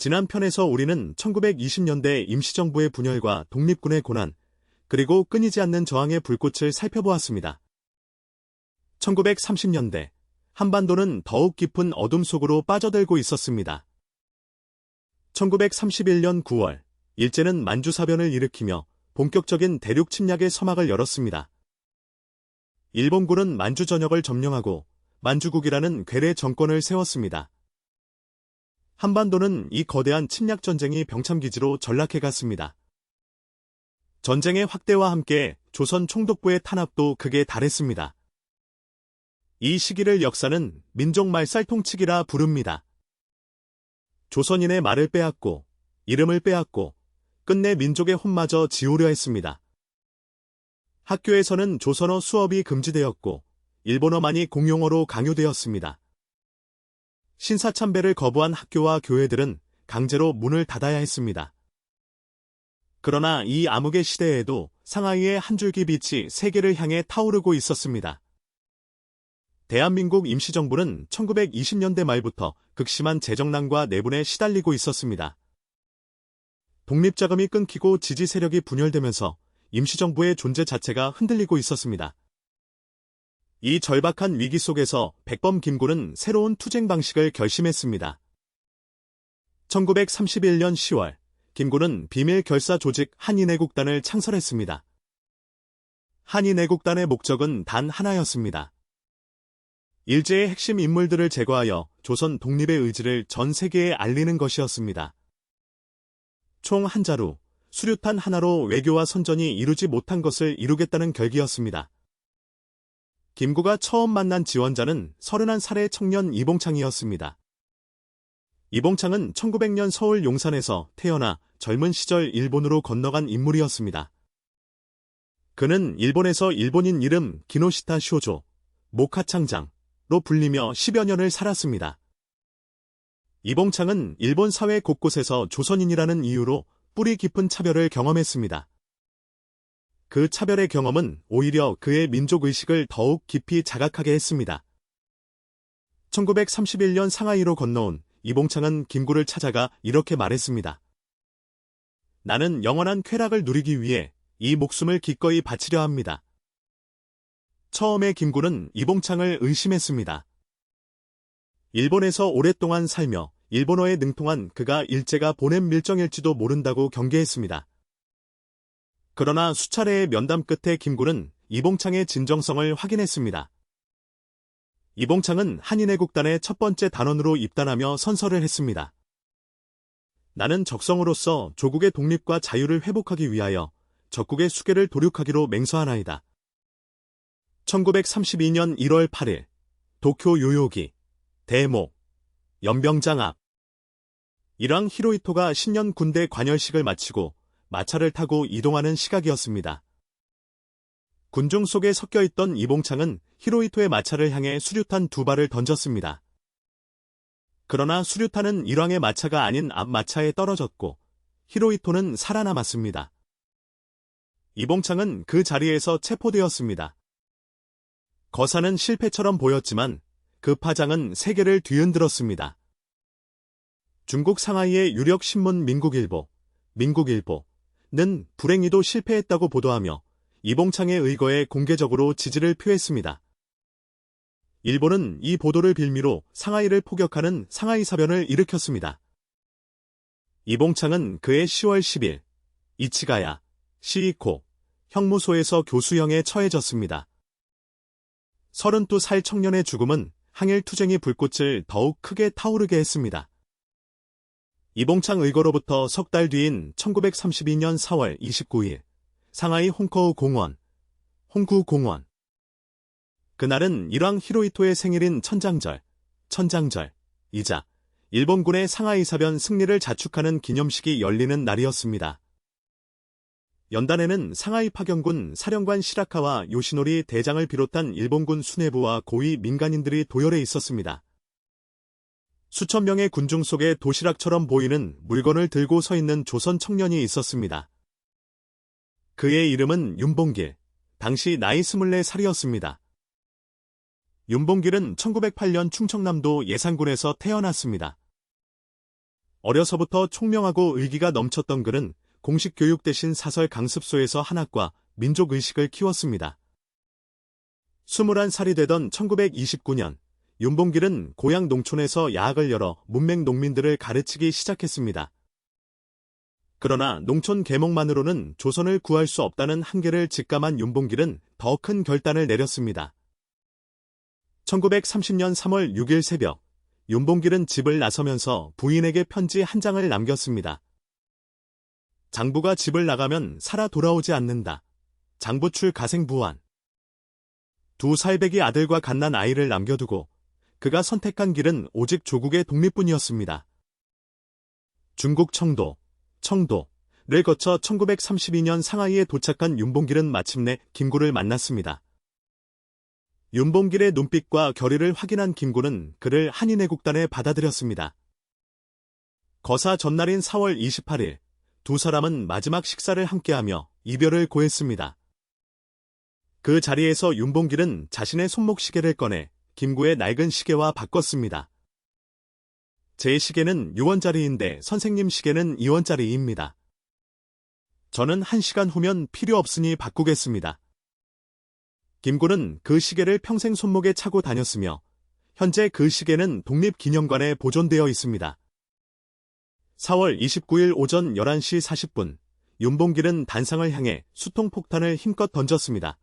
지난 편에서 우리는 1920년대 임시정부의 분열과 독립군의 고난, 그리고 끊이지 않는 저항의 불꽃을 살펴보았습니다. 1930년대, 한반도는 더욱 깊은 어둠 속으로 빠져들고 있었습니다. 1931년 9월, 일제는 만주사변을 일으키며 본격적인 대륙 침략의 서막을 열었습니다. 일본군은 만주 전역을 점령하고 만주국이라는 괴뢰 정권을 세웠습니다. 한반도는 이 거대한 침략 전쟁이 병참기지로 전락해갔습니다. 전쟁의 확대와 함께 조선 총독부의 탄압도 극에 달했습니다. 이 시기를 역사는 민족 말살 통치기라 부릅니다. 조선인의 말을 빼앗고 이름을 빼앗고 끝내 민족의 혼마저 지우려 했습니다. 학교에서는 조선어 수업이 금지되었고 일본어만이 공용어로 강요되었습니다. 신사참배를 거부한 학교와 교회들은 강제로 문을 닫아야 했습니다. 그러나 이 암흑의 시대에도 상하이의 한 줄기 빛이 세계를 향해 타오르고 있었습니다. 대한민국 임시정부는 1920년대 말부터 극심한 재정난과 내분에 시달리고 있었습니다. 독립자금이 끊기고 지지 세력이 분열되면서 임시정부의 존재 자체가 흔들리고 있었습니다. 이 절박한 위기 속에서 백범 김구는 새로운 투쟁 방식을 결심했습니다. 1931년 10월, 김구는 비밀 결사 조직 한인애국단을 창설했습니다. 한인애국단의 목적은 단 하나였습니다. 일제의 핵심 인물들을 제거하여 조선 독립의 의지를 전 세계에 알리는 것이었습니다. 총 한 자루, 수류탄 하나로 외교와 선전이 이루지 못한 것을 이루겠다는 결기였습니다. 김구가 처음 만난 지원자는 31살의 청년 이봉창이었습니다. 이봉창은 1900년 서울 용산에서 태어나 젊은 시절 일본으로 건너간 인물이었습니다. 그는 일본에서 일본인 이름 기노시타 쇼조, 모카창장로 불리며 10여 년을 살았습니다. 이봉창은 일본 사회 곳곳에서 조선인이라는 이유로 뿌리 깊은 차별을 경험했습니다. 그 차별의 경험은 오히려 그의 민족의식을 더욱 깊이 자각하게 했습니다. 1931년 상하이로 건너온 이봉창은 김구를 찾아가 이렇게 말했습니다. 나는 영원한 쾌락을 누리기 위해 이 목숨을 기꺼이 바치려 합니다. 처음에 김구는 이봉창을 의심했습니다. 일본에서 오랫동안 살며 일본어에 능통한 그가 일제가 보낸 밀정일지도 모른다고 경계했습니다. 그러나 수차례의 면담 끝에 김구는 이봉창의 진정성을 확인했습니다. 이봉창은 한인애국단의 첫 번째 단원으로 입단하며 선서를 했습니다. 나는 적성으로서 조국의 독립과 자유를 회복하기 위하여 적국의 수계를 도륙하기로 맹서하나이다. 1932년 1월 8일 도쿄 요요기, 대목, 연병장 앞. 일왕 히로히토가 신년 군대 관열식을 마치고 마차를 타고 이동하는 시각이었습니다. 군중 속에 섞여있던 이봉창은 히로히토의 마차를 향해 수류탄 2발을 던졌습니다. 그러나 수류탄은 일왕의 마차가 아닌 앞 마차에 떨어졌고 히로히토는 살아남았습니다. 이봉창은 그 자리에서 체포되었습니다. 거사는 실패처럼 보였지만 그 파장은 세계를 뒤흔들었습니다. 중국 상하이의 유력 신문 민국일보는 불행히도 실패했다고 보도하며 이봉창의 의거에 공개적으로 지지를 표했습니다. 일본은 이 보도를 빌미로 상하이를 포격하는 상하이 사변을 일으켰습니다. 이봉창은 그해 10월 10일 이치가야, 시이코, 형무소에서 교수형에 처해졌습니다. 32살 청년의 죽음은 항일 투쟁의 불꽃을 더욱 크게 타오르게 했습니다. 이봉창 의거로부터 석 달 뒤인 1932년 4월 29일 상하이 홍구공원. 그날은 일왕 히로히토의 생일인 천장절이자 일본군의 상하이 사변 승리를 자축하는 기념식이 열리는 날이었습니다. 연단에는 상하이 파견군 사령관 시라카와 요시노리 대장을 비롯한 일본군 수뇌부와 고위 민간인들이 도열해 있었습니다. 수천 명의 군중 속에 도시락처럼 보이는 물건을 들고 서 있는 조선 청년이 있었습니다. 그의 이름은 윤봉길, 당시 나이 24살이었습니다. 윤봉길은 1908년 충청남도 예산군에서 태어났습니다. 어려서부터 총명하고 의기가 넘쳤던 그는 공식 교육 대신 사설 강습소에서 한학과 민족의식을 키웠습니다. 21살이 되던 1929년, 윤봉길은 고향 농촌에서 야학을 열어 문맹 농민들을 가르치기 시작했습니다. 그러나 농촌 계몽만으로는 조선을 구할 수 없다는 한계를 직감한 윤봉길은 더 큰 결단을 내렸습니다. 1930년 3월 6일 새벽, 윤봉길은 집을 나서면서 부인에게 편지 한 장을 남겼습니다. 장부가 집을 나가면 살아 돌아오지 않는다. 장부출 가생부환. 2살배기 아들과 갓난 아이를 남겨두고 그가 선택한 길은 오직 조국의 독립뿐이었습니다. 중국 청도를 거쳐 1932년 상하이에 도착한 윤봉길은 마침내 김구를 만났습니다. 윤봉길의 눈빛과 결의를 확인한 김구는 그를 한인애국단에 받아들였습니다. 거사 전날인 4월 28일, 두 사람은 마지막 식사를 함께하며 이별을 고했습니다. 그 자리에서 윤봉길은 자신의 손목시계를 꺼내 김구의 낡은 시계와 바꿨습니다. 제 시계는 6원짜리인데 선생님 시계는 2원짜리입니다. 저는 1시간 후면 필요 없으니 바꾸겠습니다. 김구는 그 시계를 평생 손목에 차고 다녔으며 현재 그 시계는 독립기념관에 보존되어 있습니다. 4월 29일 오전 11시 40분, 윤봉길은 단상을 향해 수통폭탄을 힘껏 던졌습니다.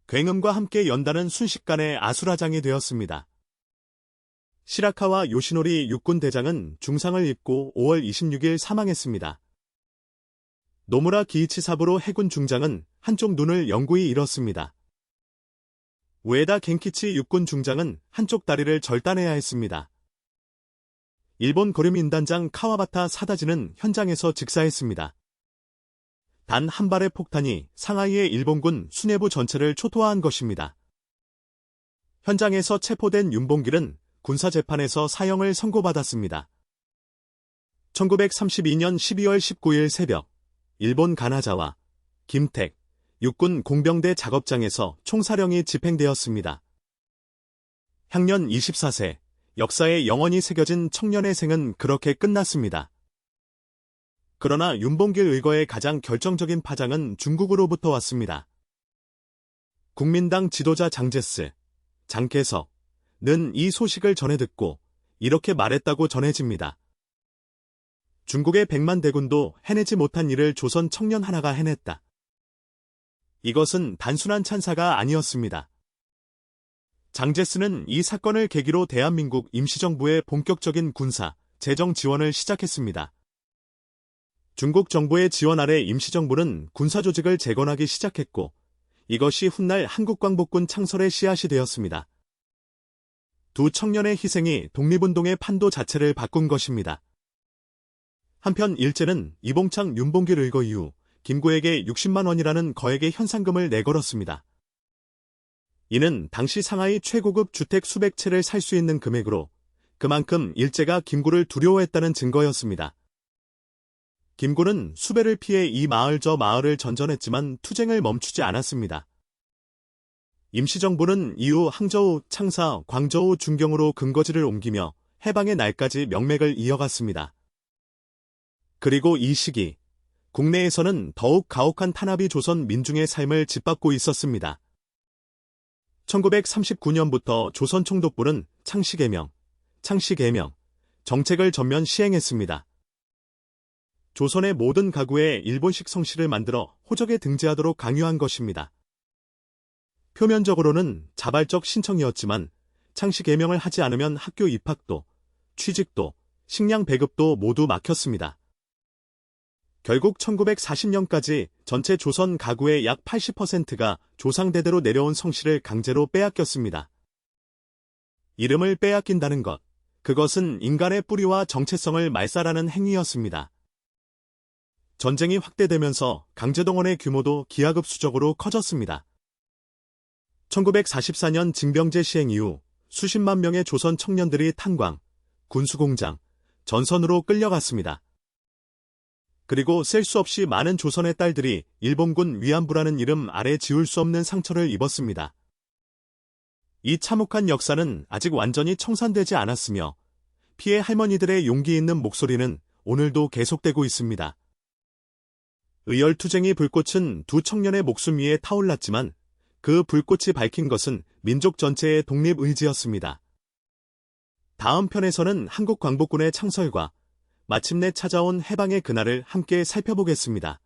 굉음과 함께 연단은 순식간에 아수라장이 되었습니다. 시라카와 요시노리 육군대장은 중상을 입고 5월 26일 사망했습니다. 노무라 기이치사부로 해군 중장은 한쪽 눈을 영구히 잃었습니다. 우에다 겐키치 육군 중장은 한쪽 다리를 절단해야 했습니다. 일본 고림인단장 카와바타 사다지는 현장에서 직사했습니다. 단 한 발의 폭탄이 상하이의 일본군 수뇌부 전체를 초토화한 것입니다. 현장에서 체포된 윤봉길은 군사재판에서 사형을 선고받았습니다. 1932년 12월 19일 새벽, 일본 가나자와 김택 육군 공병대 작업장에서 총사령이 집행되었습니다. 향년 24세, 역사에 영원히 새겨진 청년의 생은 그렇게 끝났습니다. 그러나 윤봉길 의거의 가장 결정적인 파장은 중국으로부터 왔습니다. 국민당 지도자 장개석은 이 소식을 전해 듣고 이렇게 말했다고 전해집니다. 중국의 100만 대군도 해내지 못한 일을 조선 청년 하나가 해냈다. 이것은 단순한 찬사가 아니었습니다. 장제스는 이 사건을 계기로 대한민국 임시정부의 본격적인 군사, 재정 지원을 시작했습니다. 중국 정부의 지원 아래 임시정부는 군사조직을 재건하기 시작했고 이것이 훗날 한국광복군 창설의 씨앗이 되었습니다. 두 청년의 희생이 독립운동의 판도 자체를 바꾼 것입니다. 한편 일제는 이봉창 윤봉길 의거 이후 김구에게 60만 원이라는 거액의 현상금을 내걸었습니다. 이는 당시 상하이 최고급 주택 수백 채를 살 수 있는 금액으로 그만큼 일제가 김구를 두려워했다는 증거였습니다. 김구는 수배를 피해 이 마을 저 마을을 전전했지만 투쟁을 멈추지 않았습니다. 임시정부는 이후 항저우, 창사, 광저우 중경으로 근거지를 옮기며 해방의 날까지 명맥을 이어갔습니다. 그리고 이 시기, 국내에서는 더욱 가혹한 탄압이 조선 민중의 삶을 짓밟고 있었습니다. 1939년부터 조선 총독부는 창씨개명 정책을 전면 시행했습니다. 조선의 모든 가구에 일본식 성씨를 만들어 호적에 등재하도록 강요한 것입니다. 표면적으로는 자발적 신청이었지만 창씨개명을 하지 않으면 학교 입학도, 취직도, 식량 배급도 모두 막혔습니다. 결국 1940년까지 전체 조선 가구의 약 80%가 조상대대로 내려온 성씨를 강제로 빼앗겼습니다. 이름을 빼앗긴다는 것, 그것은 인간의 뿌리와 정체성을 말살하는 행위였습니다. 전쟁이 확대되면서 강제동원의 규모도 기하급수적으로 커졌습니다. 1944년 징병제 시행 이후 수십만 명의 조선 청년들이 탄광, 군수공장, 전선으로 끌려갔습니다. 그리고 셀 수 없이 많은 조선의 딸들이 일본군 위안부라는 이름 아래 지울 수 없는 상처를 입었습니다. 이 참혹한 역사는 아직 완전히 청산되지 않았으며 피해 할머니들의 용기 있는 목소리는 오늘도 계속되고 있습니다. 의열투쟁이 불꽃은 두 청년의 목숨 위에 타올랐지만 그 불꽃이 밝힌 것은 민족 전체의 독립의지였습니다. 다음 편에서는 한국광복군의 창설과 마침내 찾아온 해방의 그날을 함께 살펴보겠습니다.